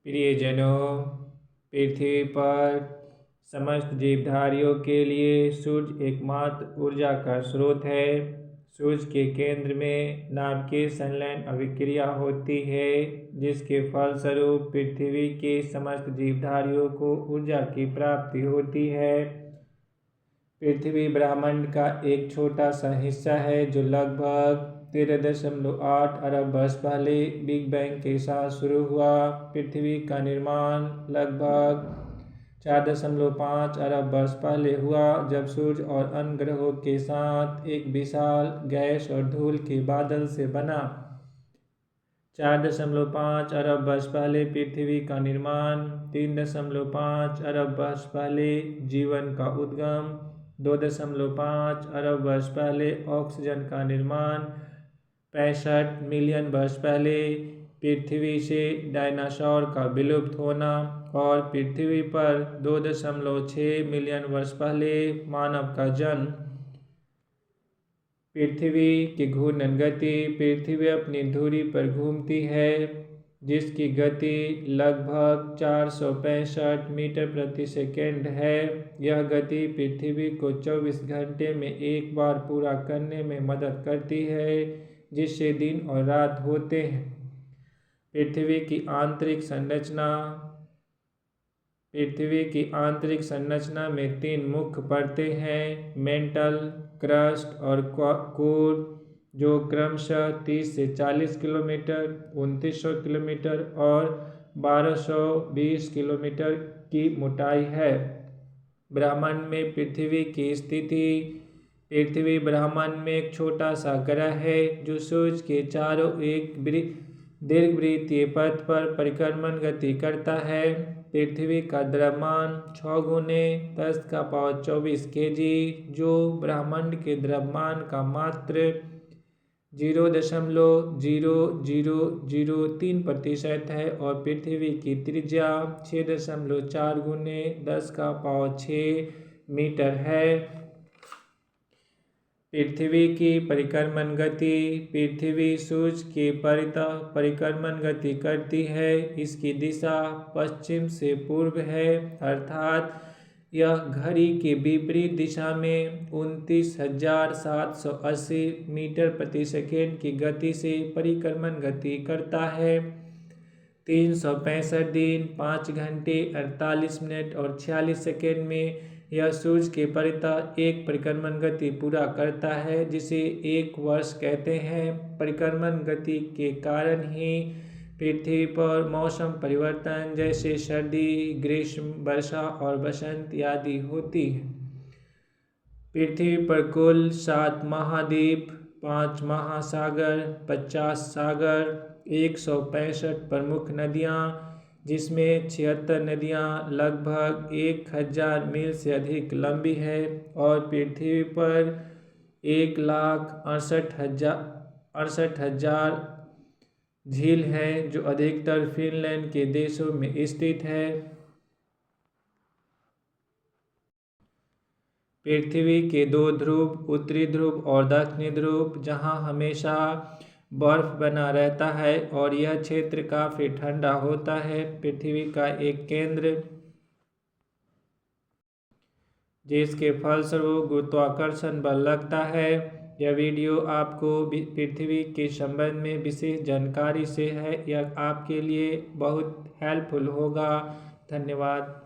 प्रियजनों, पृथ्वी पर समस्त जीवधारियों के लिए सूर्य एकमात्र ऊर्जा का स्रोत है। सूर्य के केंद्र में नाभिकीय संलयन अभिक्रिया होती है, जिसके फलस्वरूप पृथ्वी के समस्त जीवधारियों को ऊर्जा की प्राप्ति होती है। पृथ्वी ब्रह्मांड का एक छोटा सा हिस्सा है जो लगभग 13.8 अरब वर्ष पहले बिग बैंग के साथ शुरू हुआ। पृथ्वी का निर्माण लगभग 4.5 अरब वर्ष पहले हुआ, जब सूर्य और अन्य ग्रहों के साथ एक विशाल गैस और धूल के बादल से बना। 4.5 अरब वर्ष पहले पृथ्वी का निर्माण, 3.5 अरब वर्ष पहले जीवन का उद्गम, 2.5 अरब वर्ष पहले ऑक्सीजन का निर्माण, 65 मिलियन वर्ष पहले पृथ्वी से डायनासोर का विलुप्त होना और पृथ्वी पर 2.6 मिलियन वर्ष पहले मानव का जन्म। पृथ्वी की घूर्णन गति। पृथ्वी अपनी धुरी पर घूमती है, जिसकी गति लगभग 465 मीटर प्रति सेकेंड है। यह गति पृथ्वी को 24 घंटे में एक बार पूरा करने में मदद करती है, जिससे दिन और रात होते हैं। पृथ्वी की आंतरिक संरचना। पृथ्वी की आंतरिक संरचना में 3 मुख्य परतें हैं, मेंटल, क्रस्ट और कोर, जो क्रमशः 30 से 40 किलोमीटर, 2900 किलोमीटर और 1220 किलोमीटर की मोटाई है। ब्रह्मांड में पृथ्वी की स्थिति। पृथ्वी ब्रह्मांड में एक छोटा सा ग्रह है जो सूर्य के चारों एक दीर्घवृत्तीय पथ पर परिक्रमण गति करता है। पृथ्वी का द्रव्यमान 6 गुने 10⁻24 kg, जो ब्रह्मांड के द्रव्यमान का मात्र 0.0003% है और पृथ्वी की त्रिज्या 6.4 गुने 10⁻6 मीटर है। पृथ्वी की परिक्रमण गति। पृथ्वी सूर्य के परितः परिक्रमण गति करती है। इसकी दिशा पश्चिम से पूर्व है, अर्थात यह घड़ी के विपरीत दिशा में 29,780 मीटर प्रति सेकेंड की गति से परिक्रमण गति करता है। 365 दिन, 5 घंटे, 48 मिनट और 46 सेकेंड में यह सूर्य के परितः एक परिक्रमण गति पूरा करता है, जिसे एक वर्ष कहते हैं। परिक्रमण गति के कारण ही पृथ्वी पर मौसम परिवर्तन जैसे सर्दी, ग्रीष्म, वर्षा और बसंत आदि होती है। पृथ्वी पर कुल 7 महाद्वीप, 5 महासागर, 50 सागर, 165 प्रमुख नदियाँ, जिसमें 76 नदियाँ लगभग 1000 मील से अधिक लंबी है और पृथ्वी पर 1,68,000 झील हैं, जो अधिकतर फिनलैंड के देशों में स्थित है। पृथ्वी के 2 ध्रुव, उत्तरी ध्रुव और दक्षिणी ध्रुव, जहाँ हमेशा बर्फ बना रहता है और यह क्षेत्र काफी ठंडा होता है। पृथ्वी का एक केंद्र, जिसके फलस्वरूप गुरुत्वाकर्षण बल लगता है। यह वीडियो आपको पृथ्वी के संबंध में विशेष जानकारी से है। यह आपके लिए बहुत हेल्पफुल होगा। धन्यवाद।